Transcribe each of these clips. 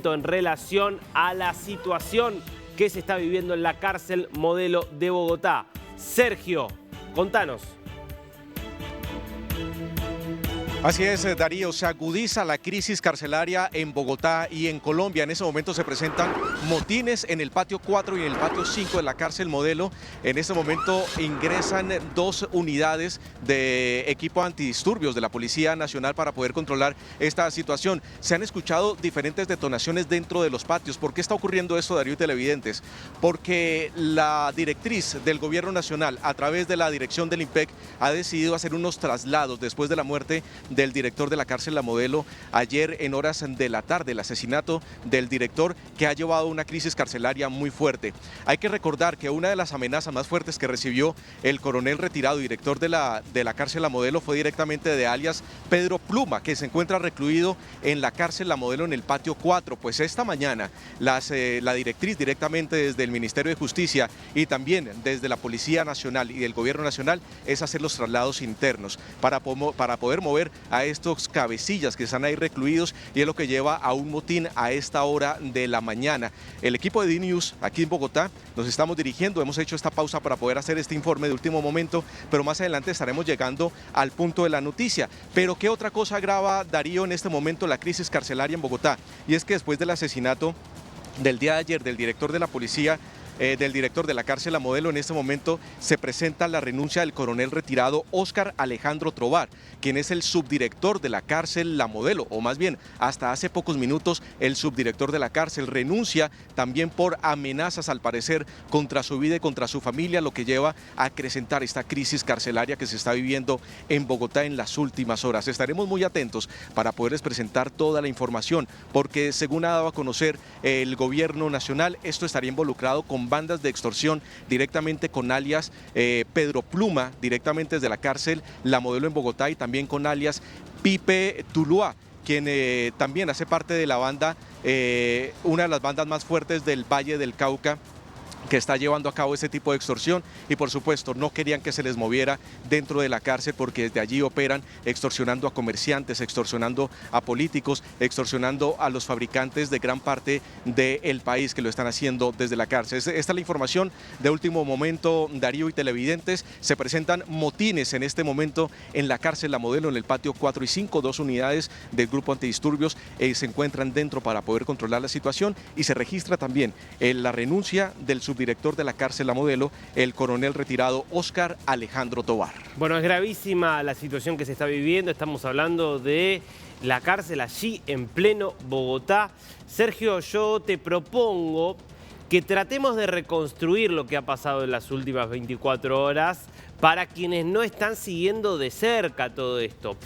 En relación a la situación que se está viviendo en la cárcel Modelo de Bogotá. Sergio, contanos. Así es, Darío, se agudiza la crisis carcelaria en Bogotá y en Colombia. En ese momento se presentan motines en el patio 4 y en el patio 5 de la cárcel Modelo. En este momento ingresan 2 unidades de equipo antidisturbios de la Policía Nacional para poder controlar esta situación. Se han escuchado diferentes detonaciones dentro de los patios. ¿Por qué está ocurriendo esto, Darío y televidentes? Porque la directriz del Gobierno Nacional, a través de la dirección del IMPEC, ha decidido hacer unos traslados después de la muerte del director de la cárcel La Modelo ayer en horas de la tarde, el asesinato del director, que ha llevado a una crisis carcelaria muy fuerte. Hay que recordar que una de las amenazas más fuertes que recibió el coronel retirado, director de la cárcel La Modelo, fue directamente de alias Pedro Pluma, que se encuentra recluido en la cárcel La Modelo en el patio 4. Pues esta mañana la directriz directamente desde el Ministerio de Justicia y también desde la Policía Nacional y del Gobierno Nacional es hacer los traslados internos para poder mover a estos cabecillas que están ahí recluidos, y es lo que lleva a un motín a esta hora de la mañana. El equipo de DNews aquí en Bogotá nos estamos dirigiendo, hemos hecho esta pausa para poder hacer este informe de último momento, pero más adelante estaremos llegando al punto de la noticia. Pero ¿qué otra cosa agrava, Darío, en este momento la crisis carcelaria en Bogotá? Y es que después del asesinato del día de ayer del director de la policía, del director de la cárcel La Modelo, en este momento se presenta la renuncia del coronel retirado Óscar Alejandro Tovar, quien es el subdirector de la cárcel La Modelo, o más bien, hasta hace pocos minutos el subdirector de la cárcel renuncia también por amenazas, al parecer, contra su vida y contra su familia, lo que lleva a acrecentar esta crisis carcelaria que se está viviendo en Bogotá en las últimas horas. Estaremos muy atentos para poderles presentar toda la información, porque según ha dado a conocer el Gobierno Nacional, esto estaría involucrado con bandas de extorsión directamente con alias Pedro Pluma, directamente desde la cárcel La Modelo en Bogotá, y también con alias Pipe Tuluá, quien también hace parte de la banda, una de las bandas más fuertes del Valle del Cauca, que está llevando a cabo este tipo de extorsión. Y por supuesto no querían que se les moviera dentro de la cárcel, porque desde allí operan extorsionando a comerciantes, extorsionando a políticos, extorsionando a los fabricantes de gran parte del país, que lo están haciendo desde la cárcel. Esta es la información de último momento, Darío y televidentes. Se presentan motines en este momento en la cárcel La Modelo, en el patio 4 y 5, 2 unidades del grupo antidisturbios se encuentran dentro para poder controlar la situación, y se registra también la renuncia del subdirector de la cárcel La Modelo, el coronel retirado Óscar Alejandro Tovar. Bueno, es gravísima la situación que se está viviendo. Estamos hablando de la cárcel allí en pleno Bogotá. Sergio, yo te propongo que tratemos de reconstruir lo que ha pasado en las últimas 24 horas para quienes no están siguiendo de cerca todo esto.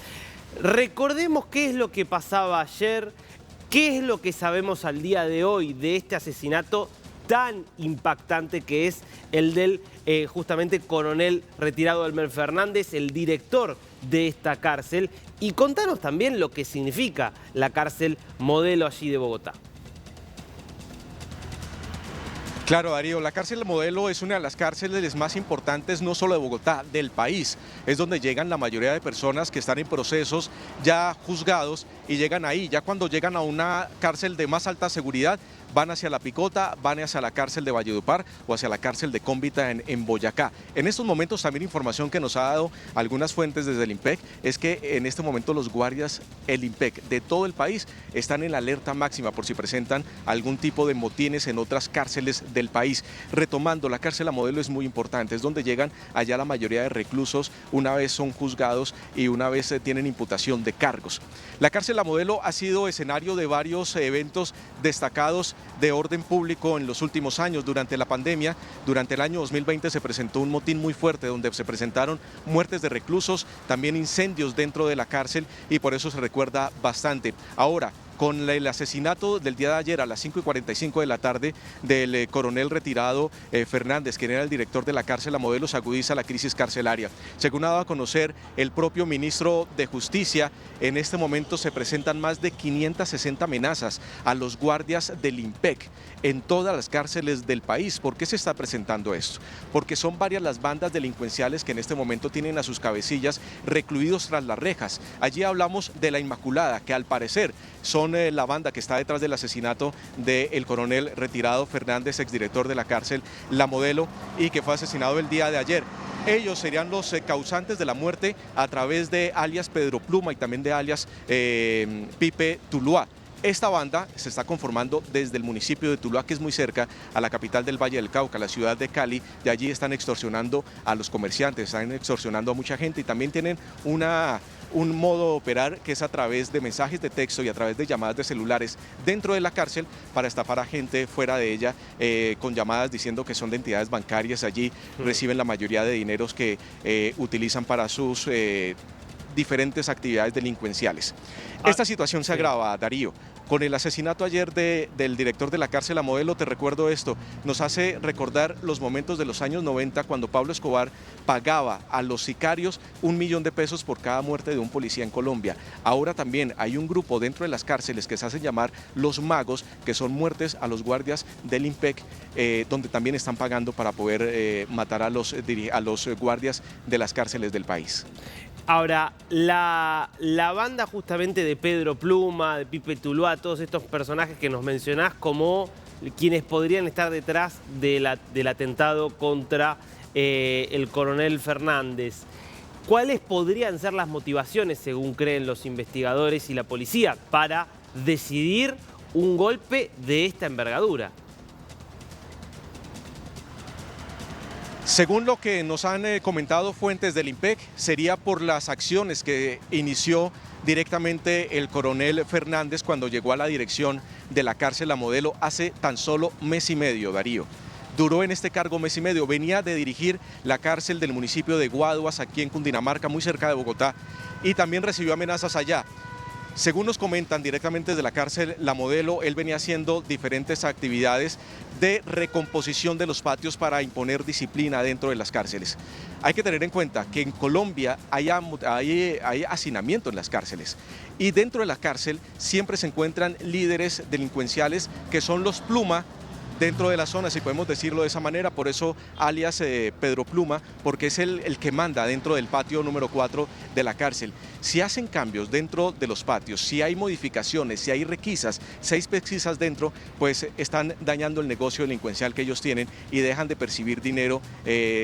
Recordemos qué es lo que pasaba ayer, qué es lo que sabemos al día de hoy de este asesinato tan impactante que es el del justamente coronel retirado Elmer Fernández, el director de esta cárcel. Y contanos también lo que significa la cárcel Modelo allí de Bogotá. Claro, Darío, la cárcel La Modelo es una de las cárceles más importantes, no solo de Bogotá, del país. Es donde llegan la mayoría de personas que están en procesos ya juzgados, y llegan ahí. Ya cuando llegan a una cárcel de más alta seguridad, van hacia La Picota, van hacia la cárcel de Valledupar o hacia la cárcel de Cómbita en Boyacá. En estos momentos también información que nos ha dado algunas fuentes desde el IMPEC es que en este momento los guardias, el IMPEC de todo el país, están en la alerta máxima por si presentan algún tipo de motines en otras cárceles del país. Retomando, la cárcel La Modelo es muy importante, es donde llegan allá la mayoría de reclusos una vez son juzgados y una vez tienen imputación de cargos. La cárcel La Modelo ha sido escenario de varios eventos destacados de orden público en los últimos años. Durante la pandemia, durante el año 2020, se presentó un motín muy fuerte donde se presentaron muertes de reclusos, también incendios dentro de la cárcel, y por eso se recuerda bastante. Ahora, con el asesinato del día de ayer a las 5:45 de la tarde del coronel retirado Fernández, quien era el director de la cárcel La Modelo, se agudiza la crisis carcelaria. Según ha dado a conocer el propio ministro de Justicia, en este momento se presentan más de 560 amenazas a los guardias del IMPEC en todas las cárceles del país. ¿Por qué se está presentando esto? Porque son varias las bandas delincuenciales que en este momento tienen a sus cabecillas recluidos tras las rejas. Allí hablamos de la Inmaculada, que al parecer son son la banda que está detrás del asesinato del coronel retirado Fernández, exdirector de la cárcel La Modelo, y que fue asesinado el día de ayer. Ellos serían los causantes de la muerte a través de alias Pedro Pluma y también de alias Pipe Tuluá. Esta banda se está conformando desde el municipio de Tuluá, que es muy cerca a la capital del Valle del Cauca, la ciudad de Cali. De allí están extorsionando a los comerciantes, están extorsionando a mucha gente y también tienen un modo de operar que es a través de mensajes de texto y a través de llamadas de celulares dentro de la cárcel para estafar a gente fuera de ella con llamadas diciendo que son de entidades bancarias. Allí reciben la mayoría de dineros que utilizan para sus diferentes actividades delincuenciales. Esta situación se agrava, Darío, con el asesinato ayer del director de la cárcel La Modelo. Te recuerdo esto, nos hace recordar los momentos de los años 90 cuando Pablo Escobar pagaba a los sicarios $1.000.000 por cada muerte de un policía en Colombia. Ahora también hay un grupo dentro de las cárceles que se hacen llamar los magos, que son muertes a los guardias del IMPEC, donde también están pagando para poder matar a los guardias de las cárceles del país. Ahora, la banda justamente de Pedro Pluma, de Pipe Tuluá, todos estos personajes que nos mencionás como quienes podrían estar detrás del atentado contra el coronel Fernández, ¿cuáles podrían ser las motivaciones, según creen los investigadores y la policía, para decidir un golpe de esta envergadura? Según lo que nos han comentado fuentes del IMPEC, sería por las acciones que inició directamente el coronel Fernández cuando llegó a la dirección de la cárcel La Modelo hace tan solo mes y medio, Darío. Duró en este cargo mes y medio, venía de dirigir la cárcel del municipio de Guaduas, aquí en Cundinamarca, muy cerca de Bogotá, y también recibió amenazas allá. Según nos comentan directamente desde la cárcel La Modelo, él venía haciendo diferentes actividades de recomposición de los patios para imponer disciplina dentro de las cárceles. Hay que tener en cuenta que en Colombia hay hacinamiento en las cárceles y dentro de la cárcel siempre se encuentran líderes delincuenciales que son los Pluma dentro de la zona, si podemos decirlo de esa manera, por eso alias Pedro Pluma, porque es el que manda dentro del patio número 4 de la cárcel. Si hacen cambios dentro de los patios, si hay modificaciones, si hay requisas, si hay pesquisas dentro, pues están dañando el negocio delincuencial que ellos tienen y dejan de percibir dinero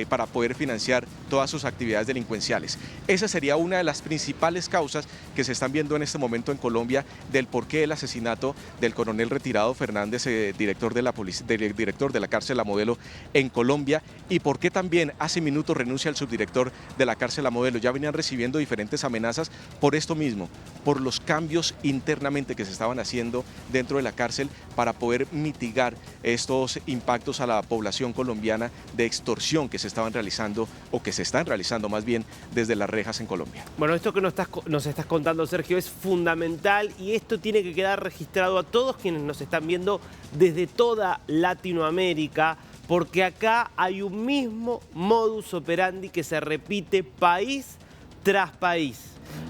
para poder financiar todas sus actividades delincuenciales. Esa sería una de las principales causas que se están viendo en este momento en Colombia del porqué del asesinato del coronel retirado Fernández, director de la policía, del director de la cárcel La Modelo en Colombia, y por qué también hace minutos renuncia el subdirector de la cárcel La Modelo. Ya venían recibiendo diferentes amenazas por esto mismo, por los cambios internamente que se estaban haciendo dentro de la cárcel para poder mitigar estos impactos a la población colombiana de extorsión que se estaban realizando, o que se están realizando más bien, desde las rejas en Colombia. Bueno, esto que nos estás contando, Sergio, es fundamental y esto tiene que quedar registrado a todos quienes nos están viendo desde toda Latinoamérica, porque acá hay un mismo modus operandi que se repite país tras país.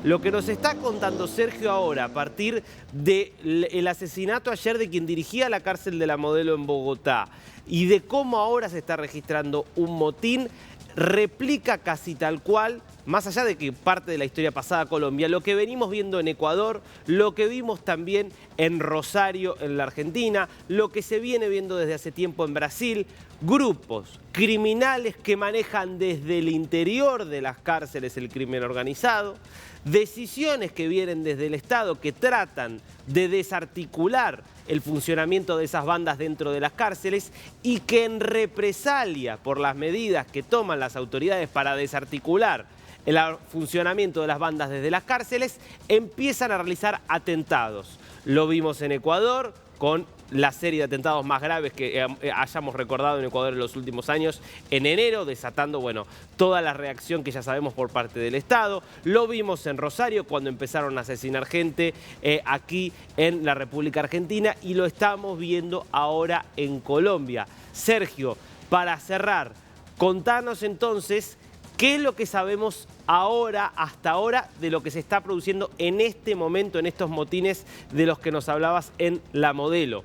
Lo que nos está contando Sergio ahora, a partir del asesinato ayer de quien dirigía la cárcel de La Modelo en Bogotá y de cómo ahora se está registrando un motín, replica casi tal cual, más allá de que parte de la historia pasada Colombia, lo que venimos viendo en Ecuador, lo que vimos también en Rosario, en la Argentina, lo que se viene viendo desde hace tiempo en Brasil, grupos criminales que manejan desde el interior de las cárceles el crimen organizado, decisiones que vienen desde el Estado que tratan de desarticular el funcionamiento de esas bandas dentro de las cárceles y que en represalia por las medidas que toman las autoridades para desarticular el funcionamiento de las bandas desde las cárceles, empiezan a realizar atentados. Lo vimos en Ecuador con la serie de atentados más graves que hayamos recordado en Ecuador en los últimos años, en enero, desatando, bueno, toda la reacción que ya sabemos por parte del Estado. Lo vimos en Rosario cuando empezaron a asesinar gente aquí en la República Argentina y lo estamos viendo ahora en Colombia. Sergio, para cerrar, contanos entonces qué es lo que sabemos ahora, hasta ahora, de lo que se está produciendo en este momento, en estos motines de los que nos hablabas en La Modelo.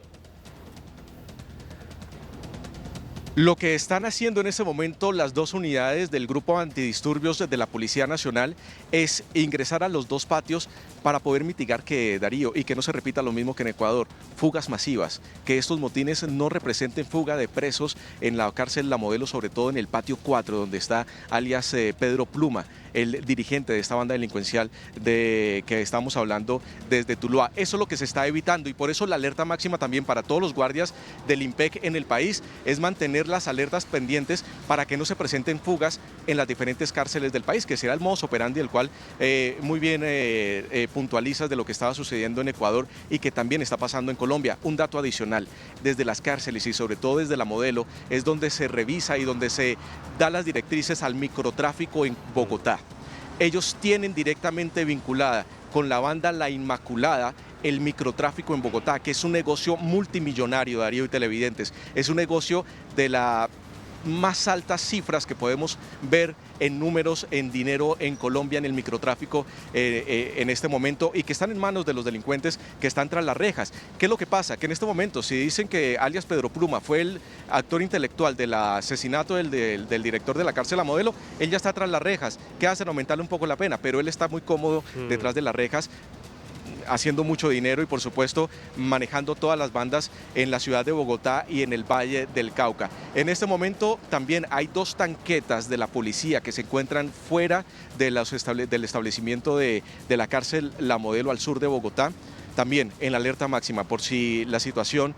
Lo que están haciendo en este momento las dos unidades del Grupo Antidisturbios de la Policía Nacional es ingresar a los dos patios para poder mitigar que, Darío, y que no se repita lo mismo que en Ecuador, fugas masivas, que estos motines no representen fuga de presos en la cárcel La Modelo, sobre todo en el patio 4, donde está alias Pedro Pluma, el dirigente de esta banda delincuencial de que estamos hablando desde Tuluá. Eso es lo que se está evitando y por eso la alerta máxima también para todos los guardias del IMPEC en el país es mantener las alertas pendientes para que no se presenten fugas en las diferentes cárceles del país, que será el modus operandi del cual muy bien puntualizas de lo que estaba sucediendo en Ecuador y que también está pasando en Colombia. Un dato adicional, desde las cárceles y sobre todo desde La Modelo es donde se revisa y donde se da las directrices al microtráfico en Bogotá. Ellos tienen directamente vinculada con la banda La Inmaculada el microtráfico en Bogotá, que es un negocio multimillonario, Darío y televidentes. Es un negocio de las más altas cifras que podemos ver en números, en dinero en Colombia, en el microtráfico en este momento y que están en manos de los delincuentes que están tras las rejas. ¿Qué es lo que pasa? Que en este momento, si dicen que alias Pedro Pluma fue el actor intelectual del asesinato del director de la cárcel La Modelo, él ya está tras las rejas. ¿Qué hacen? Aumentarle un poco la pena, pero él está muy cómodo detrás de las rejas, haciendo mucho dinero y por supuesto manejando todas las bandas en la ciudad de Bogotá y en el Valle del Cauca. En este momento también hay dos tanquetas de la policía que se encuentran fuera de del establecimiento de la cárcel La Modelo al sur de Bogotá. También en la alerta máxima por si la situación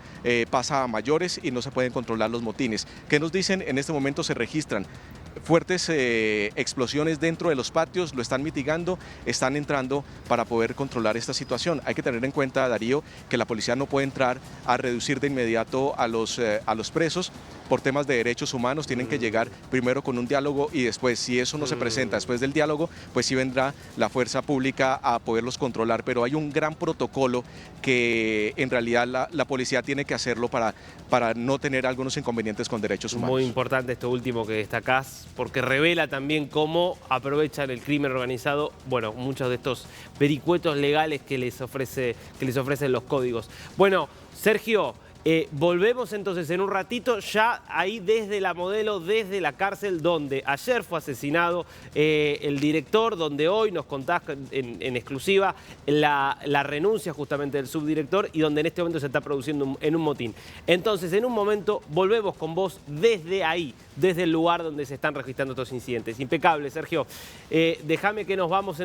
pasa a mayores y no se pueden controlar los motines. ¿Qué nos dicen? En este momento se registran fuertes explosiones dentro de los patios, lo están mitigando, están entrando para poder controlar esta situación. Hay que tener en cuenta, Darío, que la policía no puede entrar a reducir de inmediato a los presos por temas de derechos humanos, tienen que llegar primero con un diálogo y después, si eso no se presenta después del diálogo, pues sí vendrá la fuerza pública a poderlos controlar, pero hay un gran protocolo que en realidad la policía tiene que hacerlo para no tener algunos inconvenientes con derechos humanos. Muy importante esto último que destacás, porque revela también cómo aprovechan el crimen organizado, bueno, muchos de estos vericuetos legales que les ofrecen los códigos. Bueno, Sergio, volvemos entonces en un ratito, ya ahí desde La Modelo, desde la cárcel donde ayer fue asesinado el director, donde hoy nos contás en exclusiva la renuncia justamente del subdirector y donde en este momento se está produciendo en un motín. Entonces, en un momento volvemos con vos desde ahí, desde el lugar donde se están registrando estos incidentes. Impecable, Sergio. Déjame que nos vamos entonces.